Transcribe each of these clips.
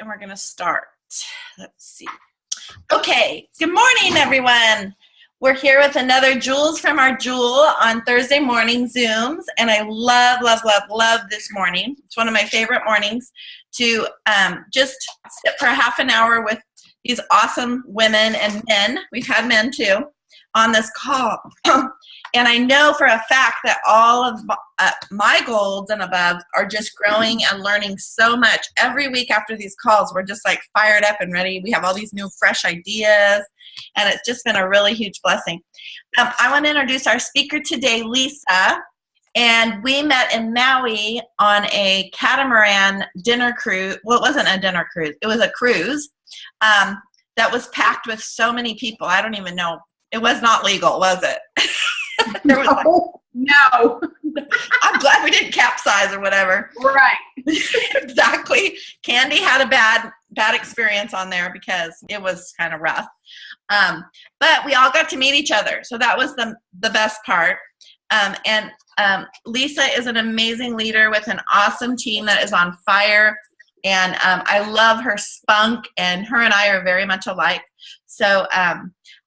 and we're going to start. Let's see. Okay, good morning, everyone. We're here with another Jules from our Jewel on Thursday morning Zooms, and I love this morning. It's one of my favorite mornings to just sit for half an hour with these awesome women and men. We've had men too on this call. And I know for a fact that all of my golds and above are just growing and learning so much. Every week after these calls, we're just like fired up and ready. We have all these new fresh ideas, and it's just been a really huge blessing. I want to introduce our speaker today, Lisa. And we met in Maui on a catamaran dinner cruise. Well, it wasn't a dinner cruise. It was a cruise that was packed with so many people. I don't even know. It was not legal, was it? There was No. I'm glad we didn't capsize or whatever. Right. Exactly. Candy had a bad experience on there because it was kind of rough. But we all got to meet each other. So that was the best part. Lisa is an amazing leader with an awesome team that is on fire. And I love her spunk, and her and I are very much alike. So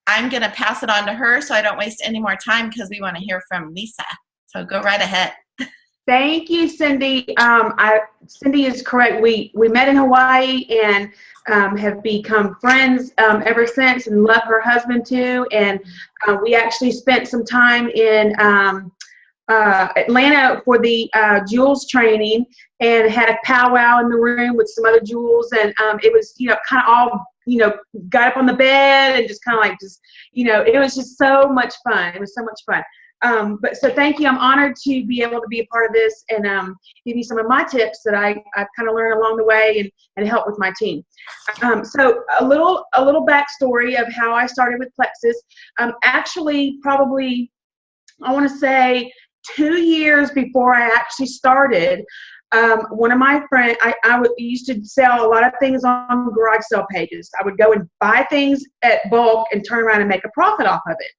I'm going to pass it on to her so I don't waste any more time because we want to hear from Lisa. So go right ahead. Thank you, Cindy. Cindy is correct. We met in Hawaii and have become friends ever since, and love her husband too. And we actually spent some time in Atlanta for the Jules training and had a powwow in the room with some other Jules. And it was, kind of all, got up on the bed and just kind of like, it was just so much fun. It was so much fun. So thank you. I'm honored to be able to be a part of this and give you some of my tips that I've kind of learned along the way and help with my team. So a little backstory of how I started with Plexus. Actually, probably, I want to say 2 years before I actually started, one of my friends, I used to sell a lot of things on garage sale pages. I would go and buy things at bulk and turn around and make a profit off of it.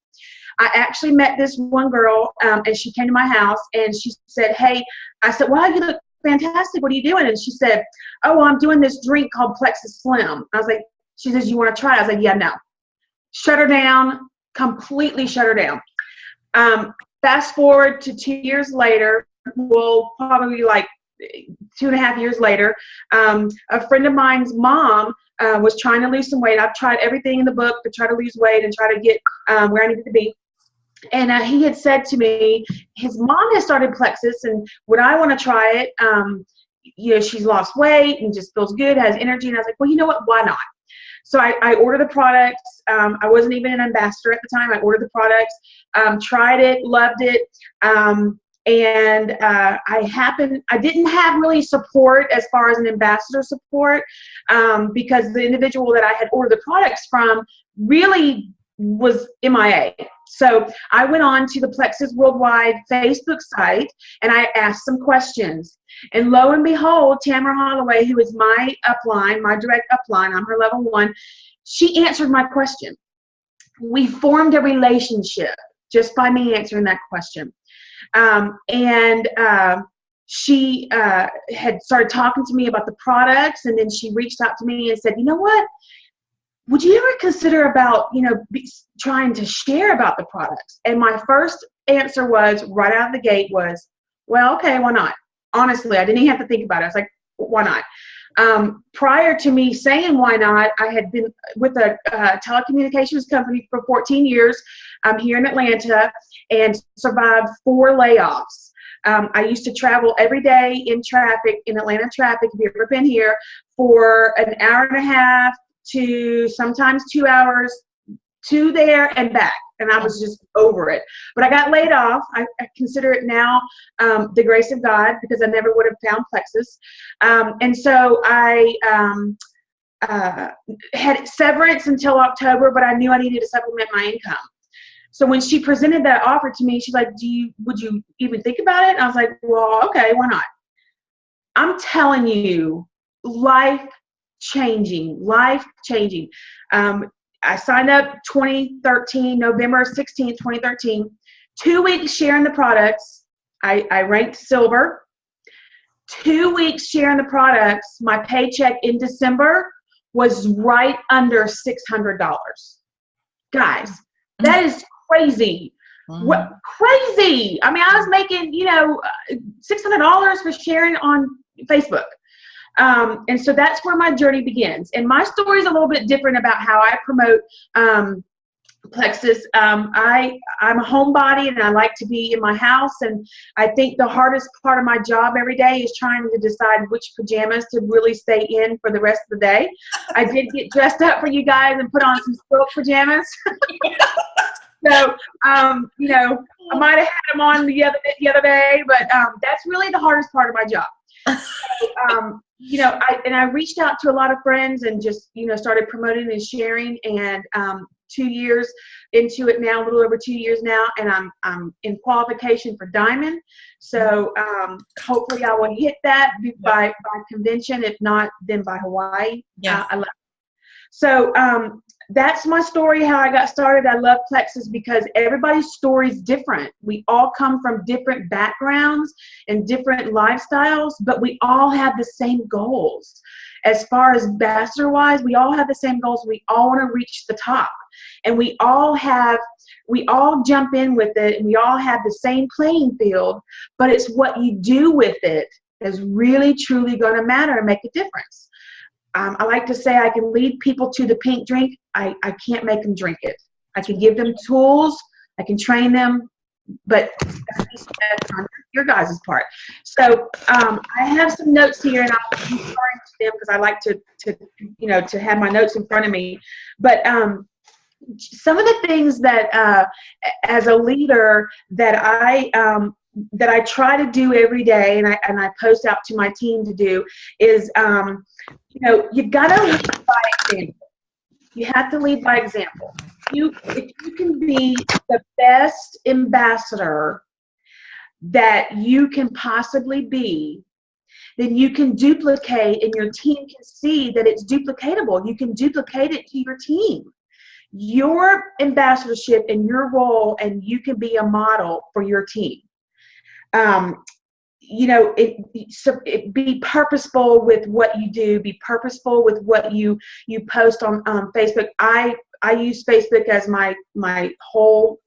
I actually met this one girl, and she came to my house, and she said, hey, I said, wow, you look fantastic. What are you doing? And she said, oh, well, I'm doing this drink called Plexus Slim. I was like, she says, you want to try it? I was like, yeah, no. Shut her down, completely shut her down. Fast forward to 2 years later, well, probably like 2.5 years later, a friend of mine's mom was trying to lose some weight. I've tried everything in the book to try to lose weight and try to get where I needed to be. And he had said to me, his mom has started Plexus, and would I want to try it? She's lost weight and just feels good, has energy. And I was like, well, you know what? Why not? So I ordered the products. I wasn't even an ambassador at the time. I ordered the products, tried it, loved it. And I didn't have really support as far as an ambassador support because the individual that I had ordered the products from really was MIA. So I went on to the Plexus Worldwide Facebook site and I asked some questions. And lo and behold, Tamara Holloway, who is my upline, my direct upline, I'm her level 1, she answered my question. We formed a relationship just by me answering that question. She had started talking to me about the products, and then she reached out to me and said, you know what? Would you ever consider about, trying to share about the products? And my first answer was, right out of the gate was, well, okay, why not? Honestly, I didn't even have to think about it. I was like, why not? Prior to me saying why not, I had been with a telecommunications company for 14 years here in Atlanta and survived 4 layoffs. I used to travel every day in traffic, in Atlanta traffic, if you've ever been here, for an hour and a half to sometimes 2 hours to there and back. And I was just over it. But I got laid off. I consider it now the grace of God because I never would have found Plexus. And so I had severance until October, but I knew I needed to supplement my income. So when she presented that offer to me, she's like, would you even think about it? And I was like, well, okay, why not? I'm telling you, life-changing. I signed up 2013, November 16th, 2013, 2 weeks sharing the products. I ranked silver. 2 weeks sharing the products, my paycheck in December was right under $600. Guys, that is crazy. What crazy? I mean, I was making, $600 for sharing on Facebook. And so that's where my journey begins. And my story is a little bit different about how I promote Plexus. I'm a homebody and I like to be in my house. And I think the hardest part of my job every day is trying to decide which pajamas to really stay in for the rest of the day. I did get dressed up for you guys and put on some silk pajamas. So, I might have had them on the other day, but that's really the hardest part of my job. So, I reached out to a lot of friends and just, started promoting and sharing. And 2 years into it now, a little over 2 years now, and I'm in qualification for Diamond. So hopefully I will hit that by convention. If not, then by Hawaii. Yeah. I love it. So that's my story, how I got started. I love Plexus because everybody's story is different. We all come from different backgrounds and different lifestyles, but we all have the same goals. As far as ambassador-wise, we all have the same goals. We all want to reach the top. And we all jump in with it, and we all have the same playing field, but it's what you do with it is really, truly going to matter and make a difference. I like to say I can lead people to the pink drink. I can't make them drink it. I can give them tools. I can train them, but that's on your guys' part. So I have some notes here, and I'll be referring to them because I like to have my notes in front of me. But some of the things that as a leader that I try to do every day, and I post out to my team to do is, you gotta lead by example. You have to lead by example. If you can be the best ambassador that you can possibly be, then you can duplicate, and your team can see that it's duplicatable. You can duplicate it to your team. Your ambassadorship and your role, and you can be a model for your team. Be purposeful with what you do. Be purposeful with what you post on Facebook. I use Facebook as my whole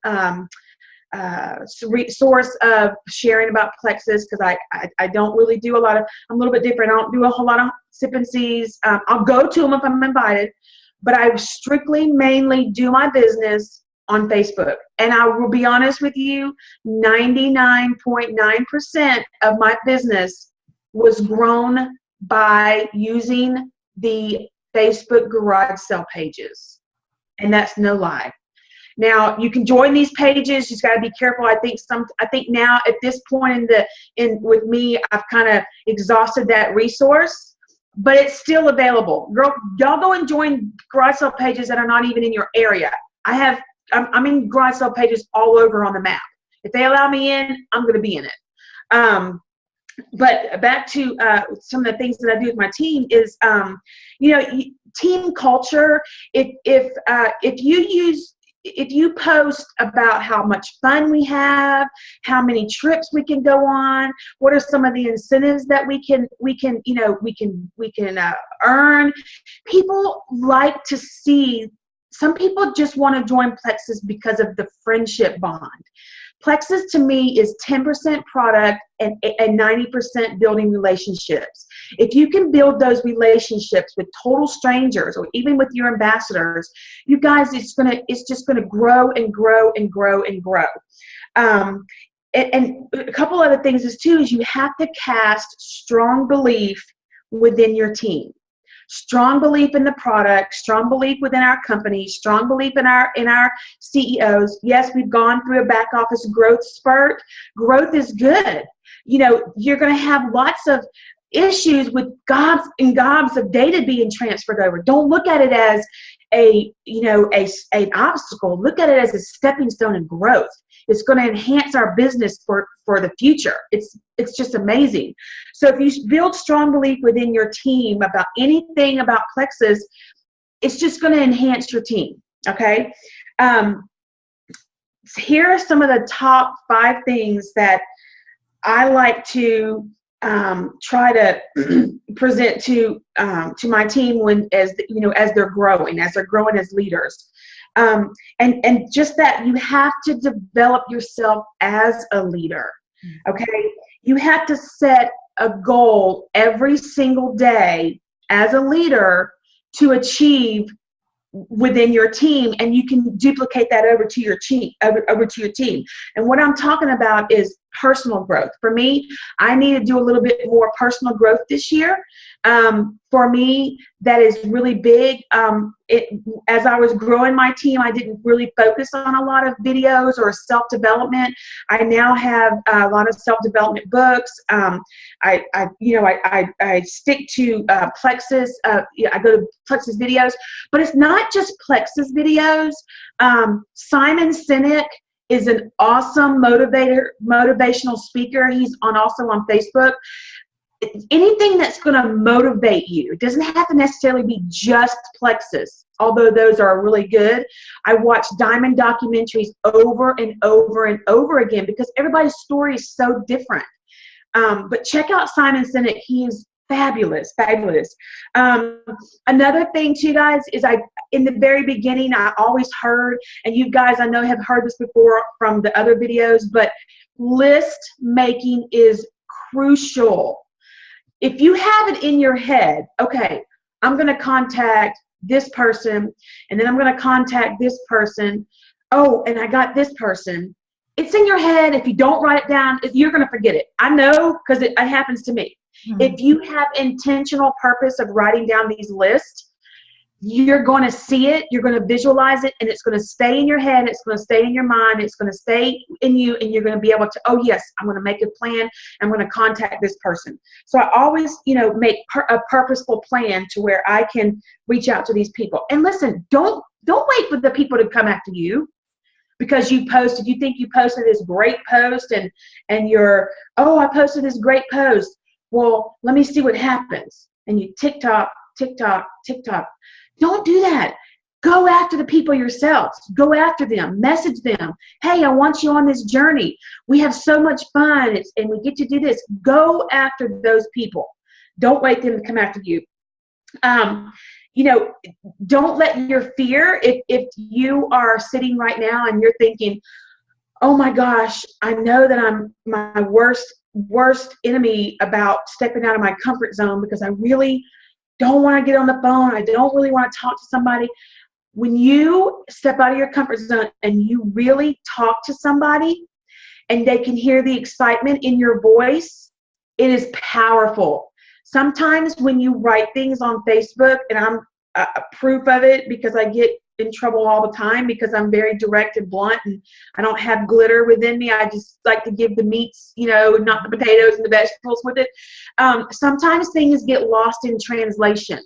source of sharing about Plexus, because I don't really do a lot of. I'm a little bit different. I don't do a whole lot of sip and sees. I'll go to them if I'm invited, but I strictly, mainly do my business on Facebook. And I will be honest with you, 99.9% of my business was grown by using the Facebook garage sale pages. And that's no lie. Now, you can join these pages. You just got to be careful. I think now at this point with me, I've kind of exhausted that resource, but it's still available. Girl, y'all go and join garage sale pages that are not even in your area. I'm in garage sale pages all over on the map. If they allow me in, I'm going to be in it. But back to some of the things that I do with my team is, team culture. If you post about how much fun we have, how many trips we can go on, what are some of the incentives that we can earn, people like to see. Some people just want to join Plexus because of the friendship bond. Plexus to me is 10% product and 90% building relationships. If you can build those relationships with total strangers or even with your ambassadors, you guys, it's just gonna grow and grow and grow and grow. And a couple other things is you have to cast strong belief within your team. Strong belief in the product, strong belief within our company, strong belief in our CEOs. Yes, we've gone through a back office growth spurt. Growth is good. You're going to have lots of issues with gobs and gobs of data being transferred over. Don't look at it as an obstacle. Look at it as a stepping stone in growth. It's going to enhance our business for the future. It's just amazing. So if you build strong belief within your team about anything about Plexus, it's just going to enhance your team. Okay. Here are some of the top 5 things that I like to try to present to my team as they're growing as leaders. And just that you have to develop yourself as a leader. Okay. You have to set a goal every single day as a leader to achieve within your team, and you can duplicate that over to your team. And what I'm talking about is personal growth. For me, I need to do a little bit more personal growth this year. For me, that is really big. As I was growing my team, I didn't really focus on a lot of videos or self-development. I now have a lot of self-development books. I stick to Plexus. I go to Plexus videos, but it's not just Plexus videos. Simon Sinek is an awesome motivational speaker. He's also on Facebook. Anything that's going to motivate you. It doesn't have to necessarily be just Plexus, although those are really good. I watch diamond documentaries over and over and over again because everybody's story is so different. But check out Simon Sinek. He is fabulous. Another thing too, guys, is in the very beginning, I always heard, and you guys I know have heard this before from the other videos, but list making is crucial. If you have it in your head, okay, I'm going to contact this person, and then I'm going to contact this person. Oh, and I got this person. It's in your head. If you don't write it down, you're going to forget it. I know because it happens to me. Mm-hmm. If you have intentional purpose of writing down these lists, you're going to see it, you're going to visualize it, and it's going to stay in your head, it's going to stay in your mind, it's going to stay in you, and you're going to be able to, oh yes, I'm going to make a plan, I'm going to contact this person. So I always, make a purposeful plan to where I can reach out to these people. And listen, don't wait for the people to come after you because you think you posted this great post and you're, oh, I posted this great post. Well, let me see what happens. And you TikTok. Don't do that. Go after the people yourselves. Go after them. Message them. Hey, I want you on this journey. We have so much fun, and we get to do this. Go after those people. Don't wait for them to come after you. Don't let your fear, if you are sitting right now and you're thinking, oh my gosh, I know that I'm my worst enemy about stepping out of my comfort zone because I really don't want to get on the phone. I don't really want to talk to somebody. When you step out of your comfort zone and you really talk to somebody and they can hear the excitement in your voice, it is powerful. Sometimes when you write things on Facebook, and I'm proof of it because I get in trouble all the time because I'm very direct and blunt and I don't have glitter within me. I just like to give the meats, not the potatoes and the vegetables with it. Sometimes things get lost in translation.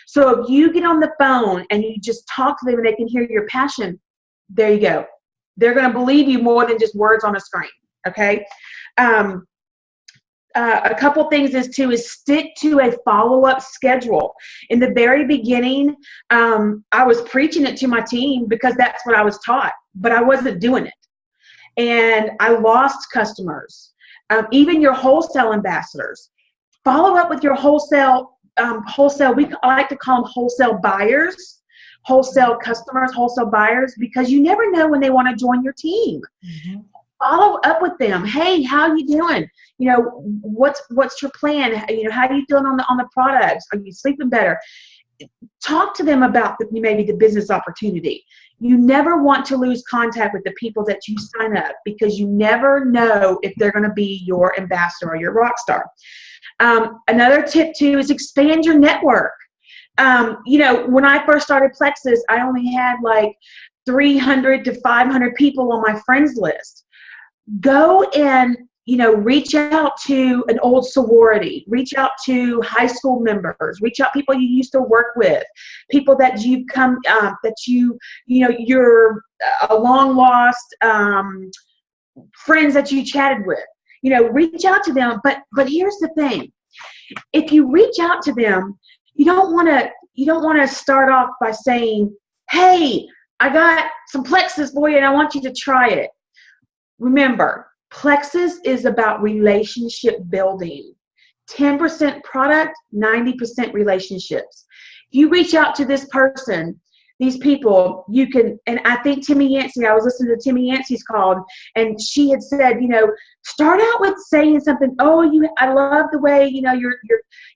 So if you get on the phone and you just talk to them and they can hear your passion, there you go. They're going to believe you more than just words on a screen. Okay. A couple things is stick to a follow-up schedule. In the very beginning, I was preaching it to my team because that's what I was taught, but I wasn't doing it. And I lost customers. Even your wholesale ambassadors. Follow up with your wholesale, I like to call them wholesale buyers, wholesale customers, wholesale buyers, because you never know when they want to join your team. Mm-hmm. Follow up with them. Hey, how are you doing? What's your plan? How are you feeling on the products? Are you sleeping better? Talk to them about maybe the business opportunity. You never want to lose contact with the people that you sign up because you never know if they're going to be your ambassador or your rock star. Another tip too is expand your network. When I first started Plexus, I only had like 300 to 500 people on my friends list. Go and reach out to an old sorority, reach out to high school members, reach out people you used to work with, people that you've come, you're a long lost friends that you chatted with. Reach out to them. But here's the thing: if you reach out to them, you don't want to start off by saying, "Hey, I got some Plexus for you, and I want you to try it." Remember, Plexus is about relationship building. 10% product, 90% relationships. You reach out to this person, these people, you can, and I think Timmy Yancey, I was listening to Timmy Yancey's call, and she had said, start out with saying something, I love the way,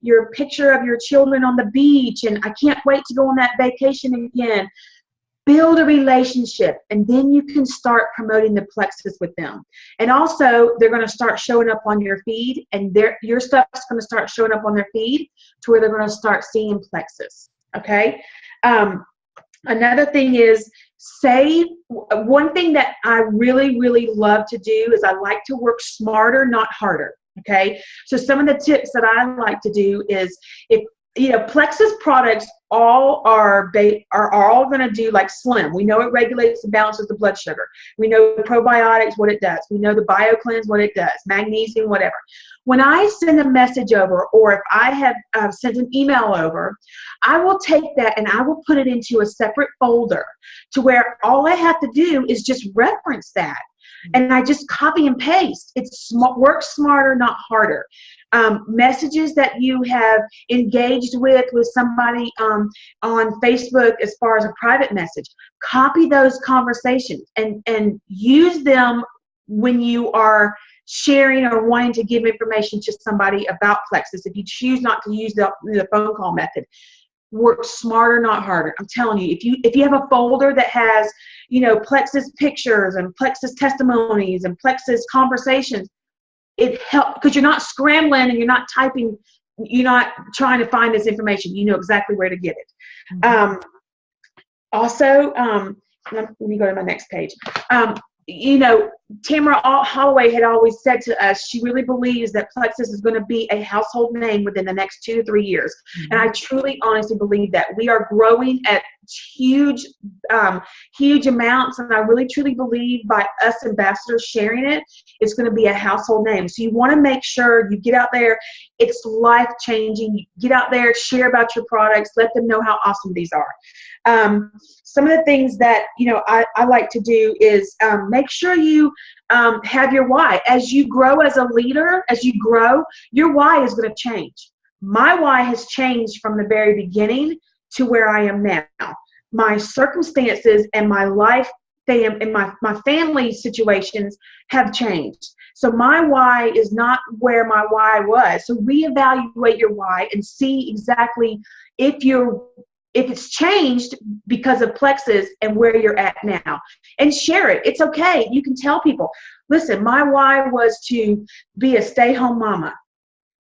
your picture of your children on the beach, and I can't wait to go on that vacation again. Build a relationship, and then you can start promoting the plexus with them. And also, they're going to start showing up on your feed, and your stuff's going to start showing up on their feed to where they're going to start seeing plexus. Okay? Another thing is, one thing that I really, really love to do is I like to work smarter, not harder. Okay? So some of the tips that I like to do is, if plexus products all are all going to do like Slim. We know it regulates and balances the blood sugar. We know probiotics, what it does. We know the BioCleanse, what it does. Magnesium, whatever. When I send a message over, or if I have sent an email over, I will take that and I will put it into a separate folder to where all I have to do is just reference that. And I just copy and paste. It's work smarter, not harder. Messages that you have engaged with somebody on Facebook as far as a private message, copy those conversations and use them when you are sharing or wanting to give information to somebody about plexus. If you choose not to use the phone call method, work smarter, not harder. I'm telling you, if you have a folder that has, plexus pictures and plexus testimonies and plexus conversations, it helps, because you're not scrambling and you're not typing, you're not trying to find this information. You know exactly where to get it. Mm-hmm. Also, let me go to my next page. Tamara Holloway had always said to us, she really believes that plexus is going to be a household name within the next 2 to 3 years. Mm-hmm. And I truly, honestly believe that. We are growing at huge amounts. And I really, truly believe by us ambassadors sharing it, it's going to be a household name. So you want to make sure you get out there. It's life-changing. You get out there, share about your products, let them know how awesome these are. Some of the things that, I like to do is make sure you have your why. As you grow as a leader, your why is going to change. My why has changed from the very beginning to where I am now. My circumstances and my life and my family situations have changed. So my why is not where my why was. So reevaluate your why and see exactly if it's changed because of plexus and where you're at now, and share it. It's okay. You can tell people, listen, my why was to be a stay-home mama.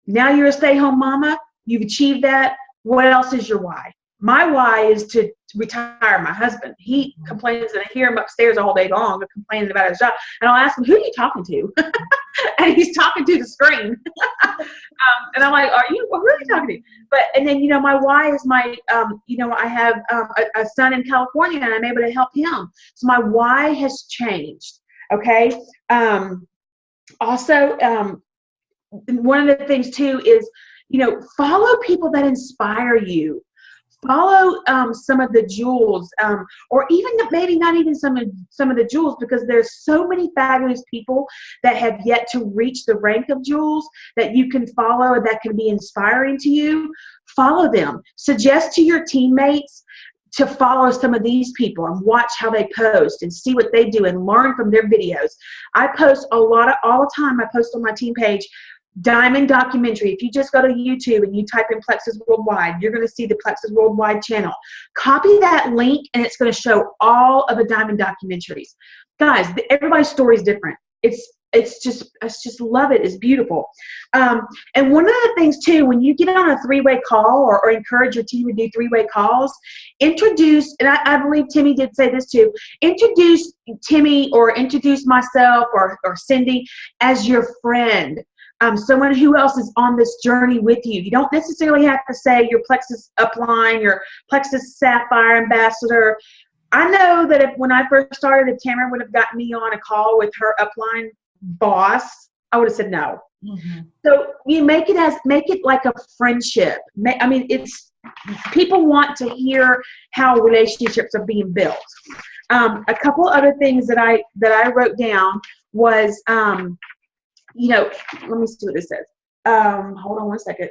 Now you're a stay-home mama. You've achieved that. What else is your why? My why is to retire. My husband, he complains, and I hear him upstairs all day long complaining about his job. And I'll ask him, who are you talking to? And he's talking to the screen. And I'm like, who are you talking to? And then, my why is my, I have a son in California, and I'm able to help him. So my why has changed. Okay. Also, one of the things too is, follow people that inspire you. Follow some of the jewels, or even maybe not even some of the jewels, because there's so many fabulous people that have yet to reach the rank of jewels that you can follow that can be inspiring to you. Follow them. Suggest to your teammates to follow some of these people and watch how they post and see what they do and learn from their videos. I post all the time. I post on my team page Diamond Documentary. If you just go to YouTube and you type in Plexus Worldwide, you're going to see the Plexus Worldwide channel. Copy that link, and it's going to show all of the Diamond documentaries. Guys, everybody's story is different. I just love it. It's beautiful. And one of the things too, when you get on a 3-way call or encourage your team to do 3-way calls, introduce, and I believe Timmy did say this too, introduce Timmy or introduce myself or Cindy as your friend. Someone who else is on this journey with you. You don't necessarily have to say your Plexus Upline, your Plexus Sapphire Ambassador. I know that when I first started, if Tamara would have gotten me on a call with her Upline boss, I would have said no. Mm-hmm. So you make it like a friendship. I mean, people want to hear how relationships are being built. A couple other things that I wrote down was, let me see what this says. hold on one second.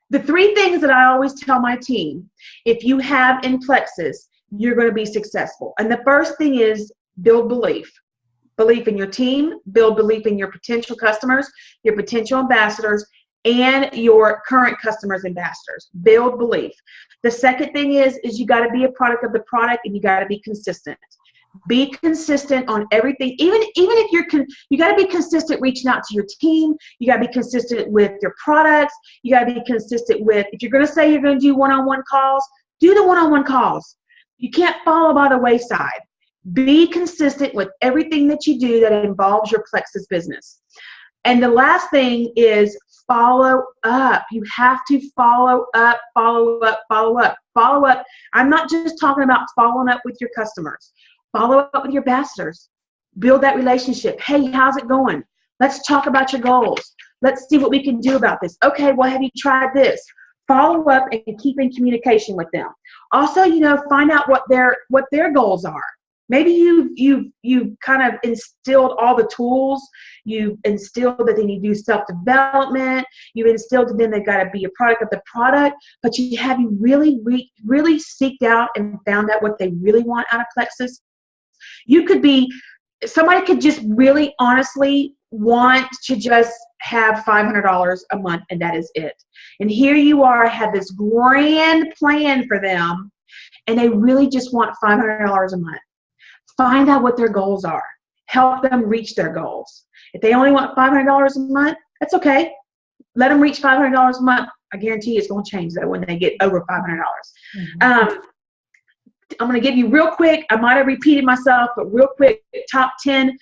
The 3 things that I always tell my team, if you have in Plexus, you're going to be successful. And the first thing is build belief. Belief in your team, build belief in your potential customers, your potential ambassadors, and your current customers ambassadors. Build belief. The second thing is you got to be a product of the product, and you got to be consistent. Be consistent on everything. Even if you got to be consistent reaching out to your team. You got to be consistent with your products. You got to be consistent with, if you're going to say you're going to do one-on-one calls, do the one-on-one calls. You can't follow by the wayside. Be consistent with everything that you do that involves your Plexus business. And the last thing is follow up. You have to follow up, follow up, follow up, follow up. I'm not just talking about following up with your customers. Follow up with your ambassadors. Build that relationship. Hey, how's it going? Let's talk about your goals. Let's see what we can do about this. Okay, well, have you tried this? Follow up and keep in communication with them. Also, find out what their goals are. Maybe you've kind of instilled all the tools. You've instilled that they need to do self-development. You've instilled in them they've got to be a product of the product. But have you really seeked out and found out what they really want out of Plexus? Somebody could just really honestly want to just have $500 a month, and that is it. And here you are, have this grand plan for them, and they really just want $500 a month. Find out what their goals are. Help them reach their goals. If they only want $500 a month, that's okay. Let them reach $500 a month. I guarantee it's going to change that when they get over $500. Mm-hmm. I'm going to give you real quick, I might have repeated myself, but real quick, top 10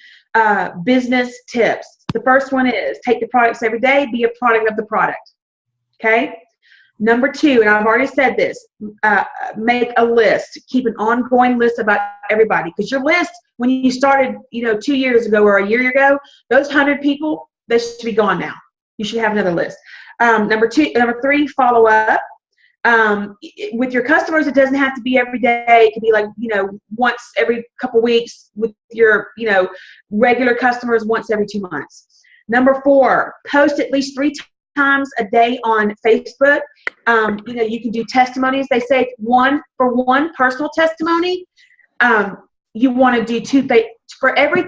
business tips. The first one is take the products every day, be a product of the product. Okay? Number 2, and I've already said this, make a list. Keep an ongoing list about everybody. Because your list, when you started, 2 years ago or a year ago, those 100 people, they should be gone now. You should have another list. Number 3, follow up. With your customers, it doesn't have to be every day. It could be like, once every couple weeks. With your, regular customers, once every 2 months. Number 4, post at least 3 times a day on Facebook. You can do testimonies. They say one personal testimony. You want to do 2 for every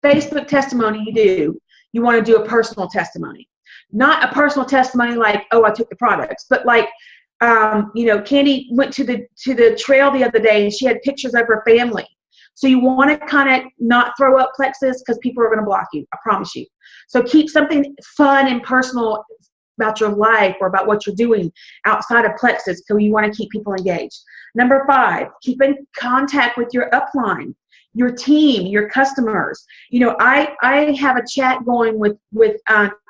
Facebook testimony you do. You want to do a personal testimony. Not a personal testimony like, oh, I took the products, but like, Candy went to the trail the other day and she had pictures of her family. So you want to kind of not throw up Plexus because people are going to block you. I promise you. So keep something fun and personal about your life or about what you're doing outside of Plexus because you want to keep people engaged. Number 5, keep in contact with your upline, your team, your customers. I have a chat going with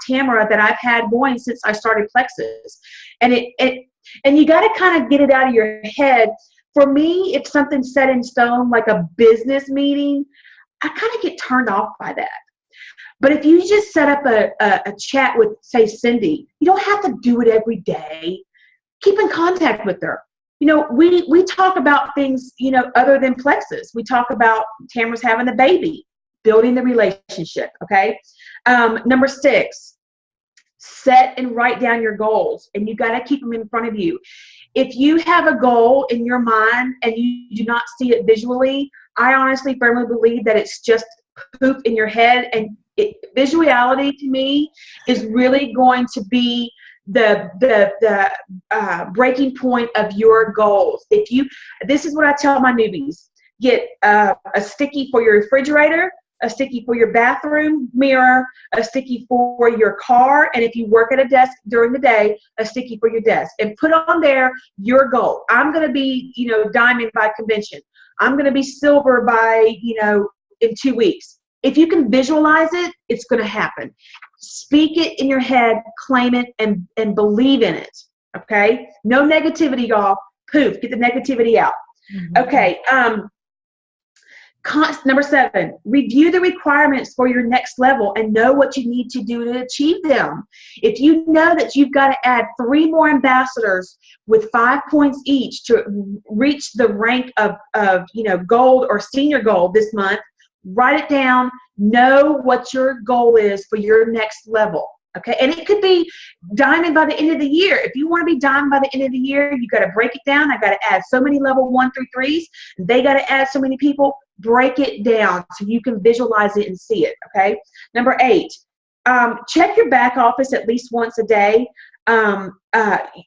Tamara that I've had going since I started Plexus, and and you got to kind of get it out of your head. For me, if something's set in stone, like a business meeting, I kind of get turned off by that. But if you just set up a chat with, say, Cindy, you don't have to do it every day. Keep in contact with her. We talk about things, other than Plexus. We talk about Tamara's having the baby, building the relationship, okay? Number 6, set and write down your goals, and you got to keep them in front of you. If you have a goal in your mind and you do not see it visually, I honestly firmly believe that it's just poop in your head, and visuality to me is really going to be the breaking point of your goals. This is what I tell my newbies: get a sticky for your refrigerator, a sticky for your bathroom mirror, a sticky for your car, and if you work at a desk during the day, a sticky for your desk, and put on there your goal. I'm going to be, diamond by convention. I'm going to be silver by, in 2 weeks. If you can visualize it, it's going to happen. Speak it in your head, claim it, and believe in it. Okay? No negativity, y'all. Poof, get the negativity out. Mm-hmm. Okay. Number 7, review the requirements for your next level and know what you need to do to achieve them. If you know that you've got to add 3 more ambassadors with 5 points each to reach the rank of gold or senior gold this month, write it down. Know what your goal is for your next level. Okay, and it could be diamond by the end of the year. If you want to be diamond by the end of the year, you got to break it down. I got to add so many level 1 through 3s. They got to add so many people. Break it down so you can visualize it and see it. Okay. Number 8, check your back office at least once a day,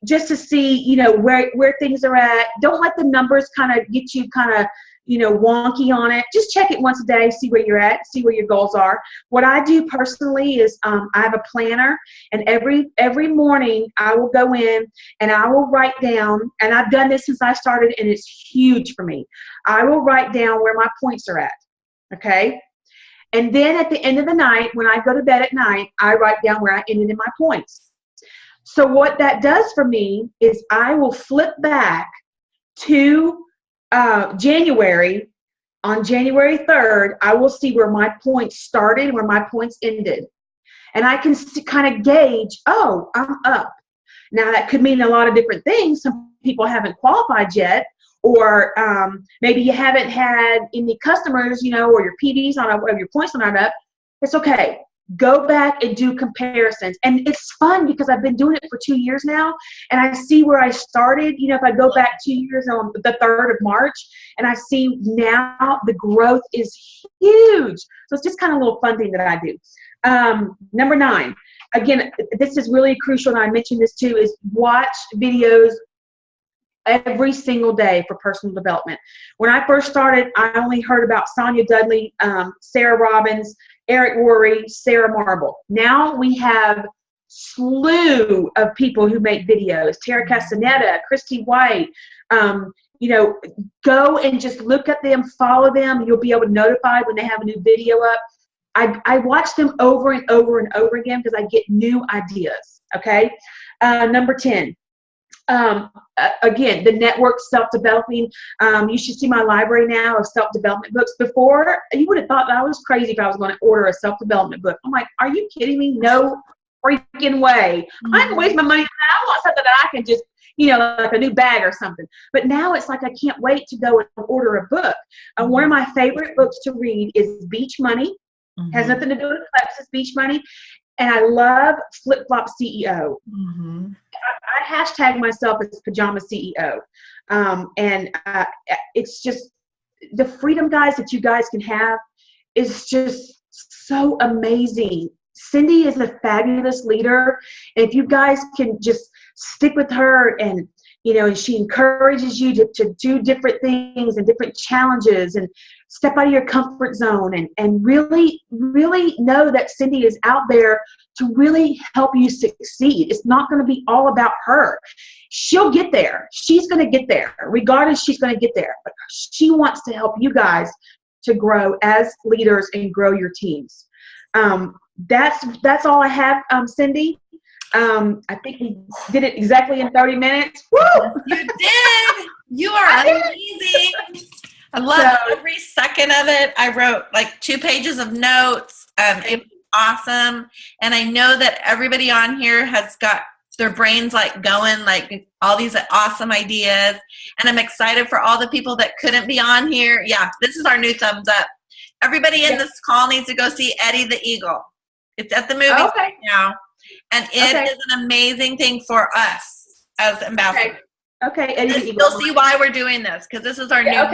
just to see, where things are at. Don't let the numbers kind of get you kind of, wonky on it. Just check it once a day, see where you're at, see where your goals are. What I do personally is I have a planner, and every morning I will go in and I will write down, and I've done this since I started, and it's huge for me. I will write down where my points are at, okay? And then at the end of the night, when I go to bed at night, I write down where I ended in my points. So what that does for me is I will flip back to January. On January 3rd, I will see where my points started, where my points ended. And I can kind of gauge, oh, I'm up. Now, that could mean a lot of different things. Some people haven't qualified yet, or maybe you haven't had any customers, or your PDs or your points are not up. It's okay. Go back and do comparisons. And it's fun because I've been doing it for 2 years now, and I see where I started. If I go back 2 years on the 3rd of March, and I see now the growth is huge. So it's just kind of a little fun thing that I do. Number 9, again, this is really crucial, and I mentioned this too, is watch videos every single day for personal development. When I first started, I only heard about Sonia Dudley, Sarah Robbins, Eric Worre, Sarah Marble. Now we have slew of people who make videos. Tara Castaneda, Christy White. Go and just look at them, follow them. You'll be able to notify when they have a new video up. I watch them over and over and over again because I get new ideas. Okay. Number 10. Again, the network self-developing. You should see my library now of self-development books. Before, you would have thought that I was crazy if I was going to order a self-development book. I'm like, are you kidding me? No freaking way. I can waste my money. I want something that I can just, like a new bag or something. But now it's like I can't wait to go and order a book. One of my favorite books to read is Beach Money. Has nothing to do with Alexis, Beach Money. And I love Flip Flop CEO. I hashtag myself as Pajama CEO. It's just the freedom, guys, that you guys can have is just so amazing. Cindy is a fabulous leader. And if you guys can just stick with her, and and she encourages you to do different things and different challenges and step out of your comfort zone, and really, really know that Cindy is out there to really help you succeed. It's not going to be all about her. She'll get there. She's going to get there. Regardless, she's going to get there. But she wants to help you guys to grow as leaders and grow your teams. That's all I have, Cindy. I think we did it exactly in 30 minutes. Woo! You did. You are amazing. I love every second of it. I wrote like 2 pages of notes. It was awesome. And I know that everybody on here has got their brains like going, like all these awesome ideas. And I'm excited for all the people that couldn't be on here. Yeah, this is our new thumbs up. Everybody in this call needs to go see Eddie the Eagle. It's at the movies right now. And it is an amazing thing for us as ambassadors. Okay. Eddie the Eagle. You'll see why we're doing this, because this is our new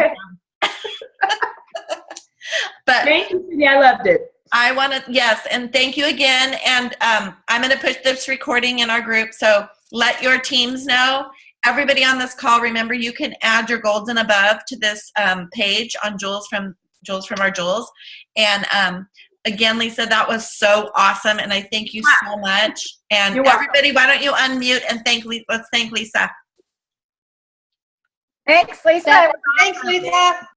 But thank you, Cindy. I loved it. I want to, yes, and thank you again. And I'm going to push this recording in our group, so let your teams know. Everybody on this call, remember, you can add your golds and above to this page on Jules from our Jules. And again, Lisa, that was so awesome, and I thank you so much. And everybody, why don't you unmute and let's thank Lisa. Thanks, Lisa. Thanks, Lisa.